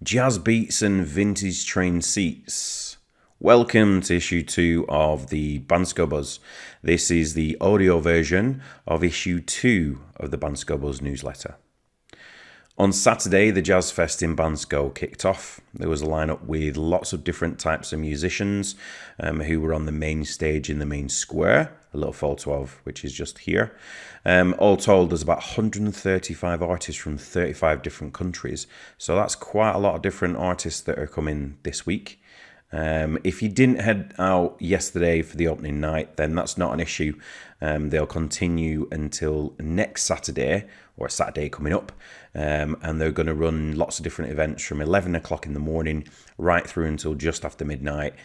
Jazz beats and vintage train seats. Welcome to issue 2 of the Bansko Buzz. This is the audio version of issue 2 of the Bansko Buzz newsletter. On Saturday, the Jazz Fest in Bansko kicked off. There was a lineup with lots of different types of musicians who were on the main stage in the main square, a little photo of which is just here. All told, there's about 135 artists from 35 different countries. So that's quite a lot of different artists that are coming this week. If you didn't head out yesterday for the opening night, then that's not an issue. They'll continue until next Saturday, or Saturday coming up, and they're going to run lots of different events from 11 o'clock in the morning right through until just after midnight.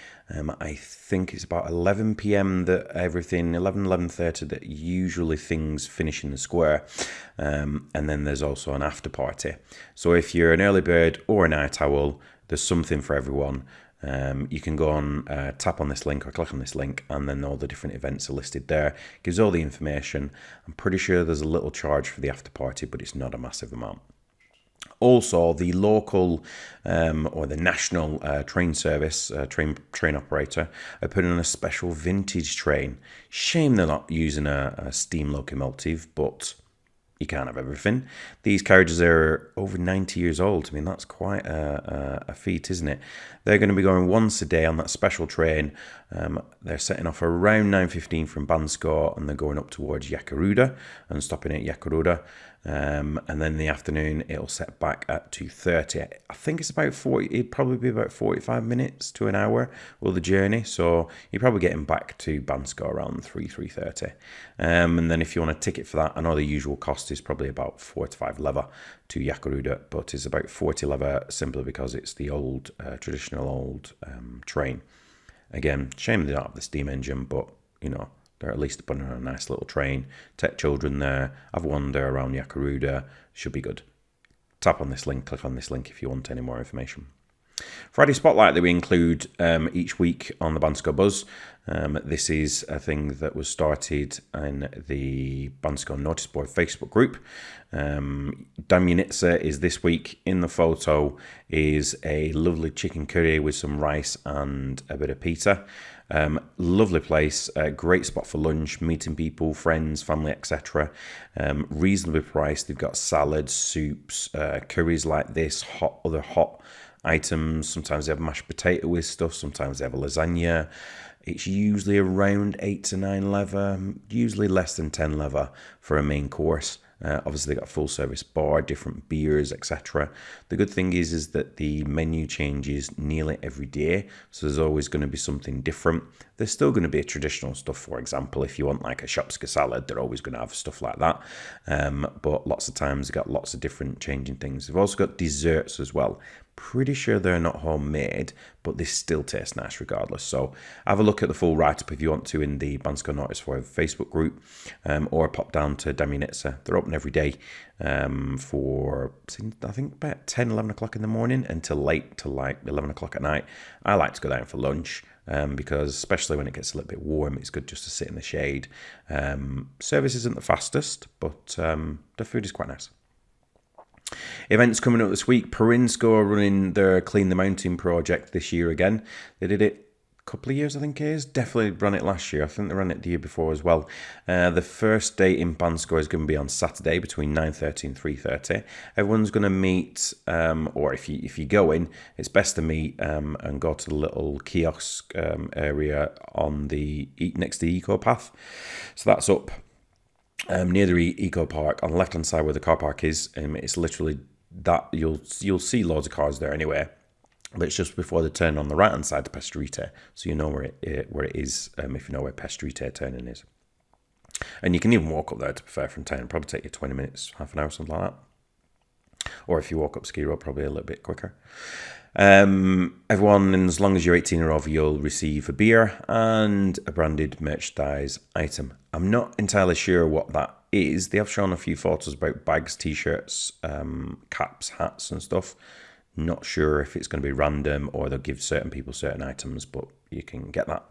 I think it's about 11 p.m. that everything, 11:30 that usually things finish in the square, and then there's also an after party. So if you're an early bird or a night owl, there's something for everyone. You can go on, tap on this link or click on this link, and then all the different events are listed there. Gives all the information. I'm pretty sure there's a little charge for the after party, but it's not a massive amount. Also, the local or the national train service, train operator, are putting on a special vintage train. Shame they're not using a steam locomotive, but you can't have everything. These carriages are over 90 years old. I mean, that's quite a feat, isn't it? They're going to be going once a day on that special train. They're setting off around 9:15 from Bansko, and they're going up towards Yakoruda and stopping at Yakoruda. And then in the afternoon, it'll set back at 2:30. I think it's about 40, it'd probably be about 45 minutes to an hour with the journey. So you're probably getting back to Bansko around 3:30. And then if you want a ticket for that, I know the usual cost is probably about 4 to 5 leva to Yakoruda, but it's about 40 leva simply because it's the old, traditional old train. Again, shame they don't have the steam engine, but you know, they're at least putting on a nice little train. Take children there, have one there around Yakoruda, should be good. Tap on this link, click on this link if you want any more information. Friday Spotlight that we include each week on the Bansko Buzz. This is a thing that was started in the Bansko Notice Board Facebook group. Damyanitsa is this week. In the photo is a lovely chicken curry with some rice and a bit of pita. Lovely place, great spot for lunch, meeting people, friends, family, etc. Reasonably priced. They've got salads, soups, curries like this, other hot items. Sometimes they have mashed potato with stuff, sometimes they have a lasagna. It's usually around 8 to 9 leva, usually less than 10 leva for a main course. Obviously, they got a full service bar, different beers, etc. The good thing is that the menu changes nearly every day, so there's always going to be something different. There's still going to be traditional stuff. For example, if you want like a shopska salad, they're always going to have stuff like that. But lots of times they've got lots of different changing things. They've also got desserts as well. Pretty sure they're not homemade, but they still taste nice regardless. So have a look at the full write-up if you want to in the Bansko Notice for Facebook group, or pop down to Damyanitsa. They're open every day for, I think, about 10, 11 o'clock in the morning until late, till like 11 o'clock at night. I like to go down for lunch because especially when it gets a little bit warm, it's good just to sit in the shade. Service isn't the fastest, but the food is quite nice. Events coming up this week. Perinsko are running their Clean the Mountain project this year again. They did it a couple of years, I think it is. Definitely ran it last year. I think they ran it the year before as well. The first day in Bansko is going to be on Saturday between 9:30 and 3:30. Everyone's going to meet, or if you go in, it's best to meet and go to the little kiosk area on the next to the Eco Path. So that's up near the Eco Park on the left hand side where the car park is. It's literally that you'll see loads of cars there anyway, but it's just before the turn on the right hand side to Pestrite, so you know where it is if you know where Pestrite turning is. And you can even walk up there, to be fair, from town. Probably take you 20 minutes, half an hour, something like that. Or if you walk up Ski Road, probably a little bit quicker. Everyone, and as long as you're 18 or over, you'll receive a beer and a branded merchandise item. I'm not entirely sure what that is. They have shown a few photos about bags, t-shirts, caps, hats and stuff. Not sure if it's going to be random or they'll give certain people certain items, but you can get that.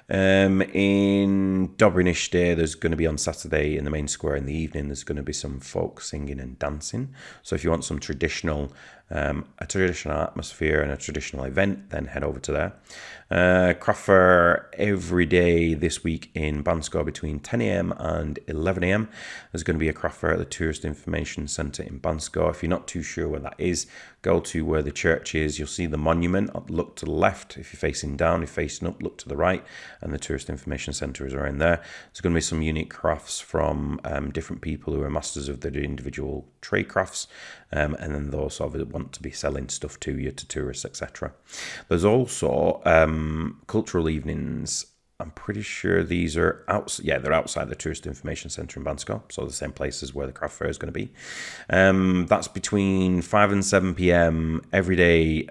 In Dobrinish Day, there's going to be on Saturday in the main square in the evening, there's going to be some folk singing and dancing. So if you want some traditional, a traditional atmosphere and a traditional event, then head over to there. Craft fair every day this week in Bansko between 10 a.m. and 11 a.m. There's going to be a craft fair at the Tourist Information Centre in Bansko. If you're not too sure where that is, go to where the church is. You'll see the monument. Look to the left. If you're facing down, if you're facing up, look to the right. And the Tourist Information Centre is around there. There's going to be some unique crafts from different people who are masters of their individual trade crafts. And then those of it want to be selling stuff to you, to tourists, etc. There's also cultural evenings. I'm pretty sure these are they're outside the Tourist Information Centre in Bansko, so the same place as where the craft fair is going to be. That's between 5 and 7 p.m. every day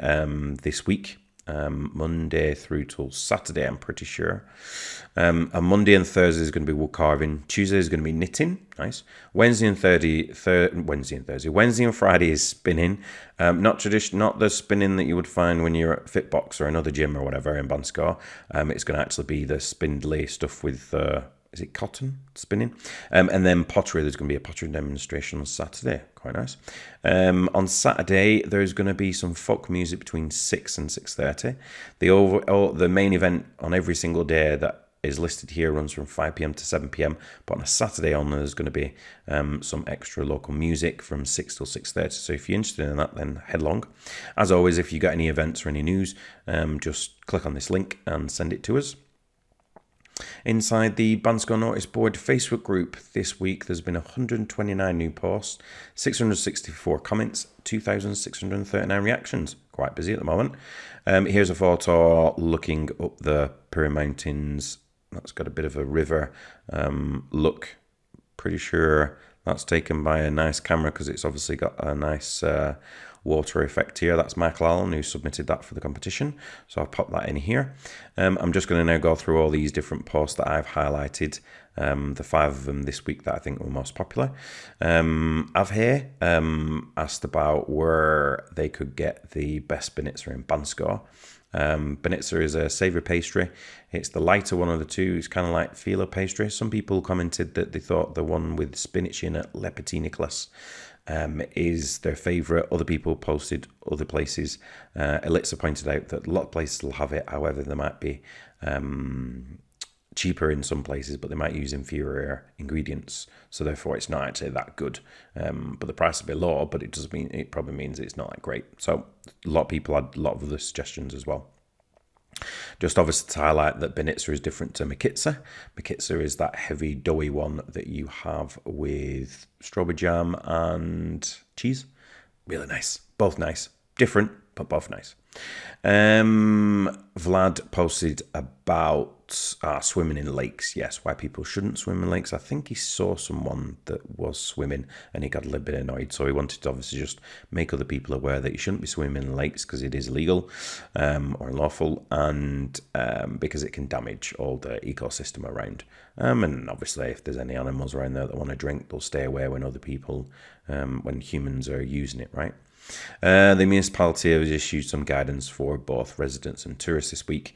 this week. Monday through till Saturday, I'm pretty sure. On Monday and Thursday is going to be wood carving. Tuesday is going to be knitting. Nice. Wednesday and Friday is spinning. Not the spinning that you would find when you're at Fitbox or another gym or whatever in Bansko. It's going to actually be the spindly stuff with is it cotton spinning? And then pottery. There's going to be a pottery demonstration on Saturday. Quite nice. On Saturday, there's going to be some folk music between 6 and 6:30. The main event on every single day that is listed here runs from 5 p.m. to 7 p.m. But on a Saturday on, there's going to be some extra local music from 6 till 6:30. So if you're interested in that, then head along. As always, if you got any events or any news, just click on this link and send it to us. Inside the Bansko Notice Board Facebook group this week, there's been 129 new posts, 664 comments, 2,639 reactions. Quite busy at the moment. Here's a photo looking up the Piri Mountains. That's got a bit of a river look. Pretty sure that's taken by a nice camera because it's obviously got a nice water effect here. That's Michael Allen who submitted that for the competition. So I'll pop that in here. I'm just going to now go through all these different posts that I've highlighted. The 5 of them this week that I think were most popular. Avhe asked about where they could get the best Banitsa in Bansko. Banitsa is a savoury pastry. It's the lighter one of the two. It's kind of like phyllo pastry. Some people commented that they thought the one with spinach in it, Le Petit Nicolas, is their favourite. Other people posted other places. Elitza pointed out that a lot of places will have it. However, there might be cheaper in some places, but they might use inferior ingredients, so therefore it's not actually that good. But the price will be low, but it probably means it's not that great. So a lot of people had a lot of other suggestions as well. Just obviously to highlight that Banitsa is different to Mikitsa. Mikitsa is that heavy doughy one that you have with strawberry jam and cheese. Really nice. Both nice. Different, but both nice. Vlad posted about swimming in lakes. Yes, why people shouldn't swim in lakes. I think he saw someone that was swimming and he got a little bit annoyed. So he wanted to obviously just make other people aware that you shouldn't be swimming in lakes because it is illegal or unlawful, and because it can damage all the ecosystem around. And obviously if there's any animals around there that want to drink, they'll stay away when other people, when humans are using it, right? The municipality has issued some guidance for both residents and tourists this week,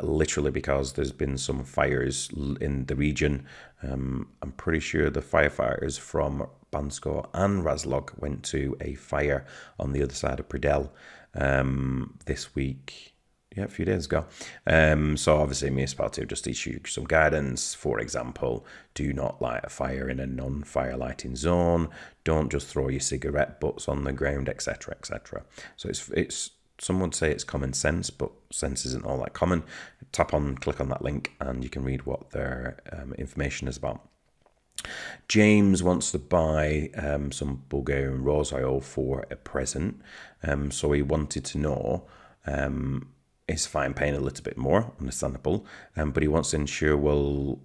literally because there's been some fires in the region. I'm pretty sure the firefighters from Bansko and Razlog went to a fire on the other side of Pridel this week. Yeah, a few days ago. So obviously municipality have just issued some guidance. For example, do not light a fire in a non-fire lighting zone. Don't just throw your cigarette butts on the ground, etc., etc. So it's some would say it's common sense, but sense isn't all that common. Click on that link, and you can read what their information is about. James wants to buy some Bulgarian rose oil for a present. So he wanted to know. It's fine paying a little bit more, understandable, but he wants to ensure,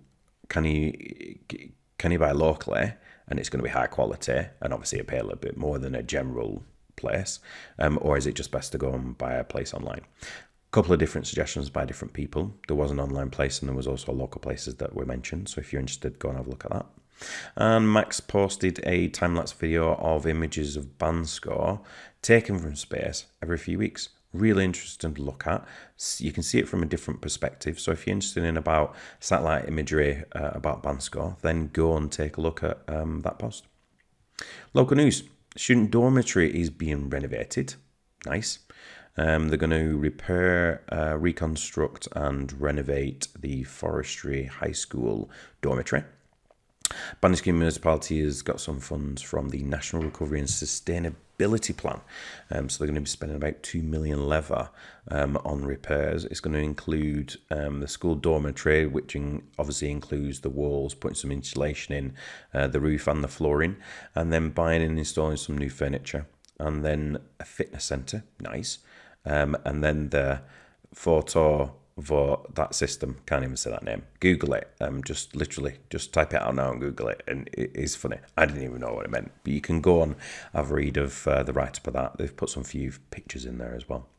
can he buy locally and it's going to be high quality, and obviously pay a little bit more than a general place, or is it just best to go and buy a place online? A couple of different suggestions by different people. There was an online place and there was also local places that were mentioned, so if you're interested, go and have a look at that. And Max posted a time-lapse video of images of Bansko taken from space every few weeks. Really interesting to look at. You can see it from a different perspective. So if you're interested in about satellite imagery about Bansko, then go and take a look at that post. Local news. Student dormitory is being renovated. Nice. They're going to repair, reconstruct and renovate the Forestry High School dormitory. Bansko Municipality has got some funds from the National Recovery and Sustainability Plan. So they're going to be spending about 2 million leva on repairs. It's going to include the school dormitory, which obviously includes the walls, putting some insulation in, the roof and the flooring, and then buying and installing some new furniture. And then a fitness centre, nice. And then the photo for that system, can't even say that name. Google it. Just type it out now and Google it, and it is funny. I didn't even know what it meant, but you can go on, have a read of the write-up of that. They've put some few pictures in there as well.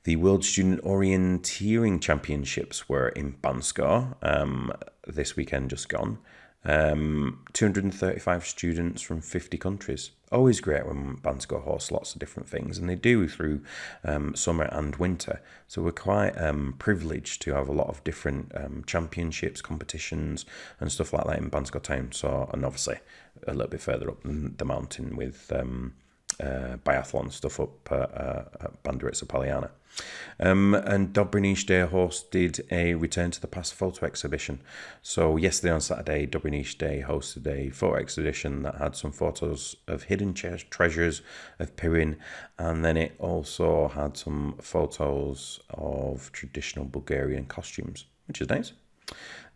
The World Student Orienteering Championships were in Bansko this weekend just gone. 235 students from 50 countries. Always great when Bansko hosts lots of different things, and they do through summer and winter. So we're quite privileged to have a lot of different championships, competitions, and stuff like that in Bansko town. So, and obviously a little bit further up the mountain with biathlon stuff up at Banderitsa Poliana. And Dobrinish Day hosted a Return to the Past photo exhibition. So yesterday on Saturday, Dobrinish Day hosted a photo exhibition that had some photos of hidden treasures of Pirin, and then it also had some photos of traditional Bulgarian costumes, which is nice.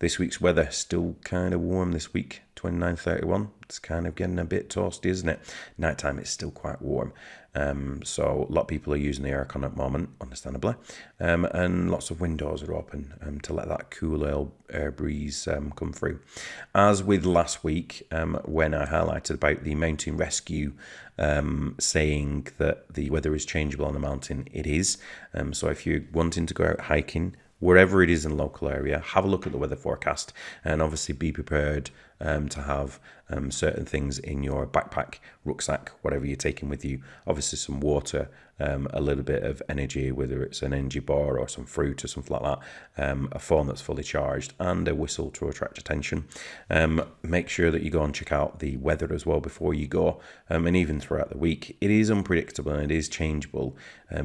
This week's weather still kind of warm this week, 29-31. It's kind of getting a bit toasty, isn't it? Nighttime it's still quite warm. So a lot of people are using the aircon at the moment, understandably. And lots of windows are open to let that cool air breeze come through. As with last week, when I highlighted about the mountain rescue saying that the weather is changeable on the mountain, it is. So if you're wanting to go out hiking, wherever it is in the local area, have a look at the weather forecast and obviously be prepared to have certain things in your backpack, rucksack, whatever you're taking with you. Obviously some water, a little bit of energy, whether it's an energy bar or some fruit or something like that, a phone that's fully charged, and a whistle to attract attention. Make sure that you go and check out the weather as well before you go, and even throughout the week. It is unpredictable and it is changeable,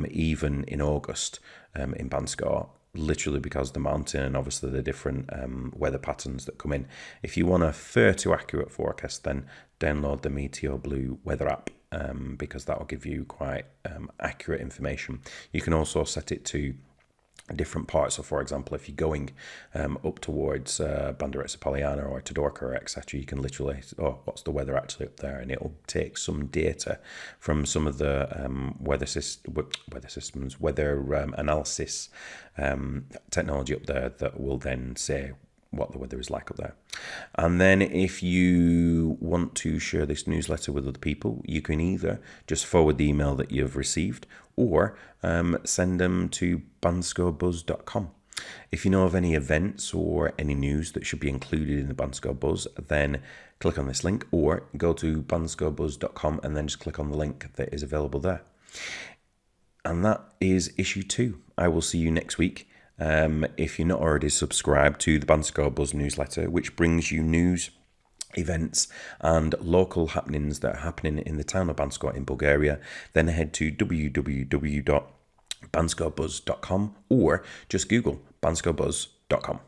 even in August in Bansko, literally because of the mountain and obviously the different weather patterns that come in. If you want a fair to accurate forecast, then download the Meteo Blue weather app, because that will give you quite accurate information. You can also set it to different parts. So for example, if you're going up towards Banderitsa Poliana or Todorka, etc., you can literally, what's the weather actually up there, and it'll take some data from some of the weather analysis technology up there that will then say what the weather is like up there. And then if you want to share this newsletter with other people, you can either just forward the email that you've received or send them to banskobuzz.com. If you know of any events or any news that should be included in the Bansko Buzz, then click on this link or go to banskobuzz.com and then just click on the link that is available there. And that is issue 2. I will see you next week. If you're not already subscribed to the Bansko Buzz newsletter, which brings you news, events and local happenings that are happening in the town of Bansko in Bulgaria, then head to www.banskobuzz.com or just Google banskobuzz.com.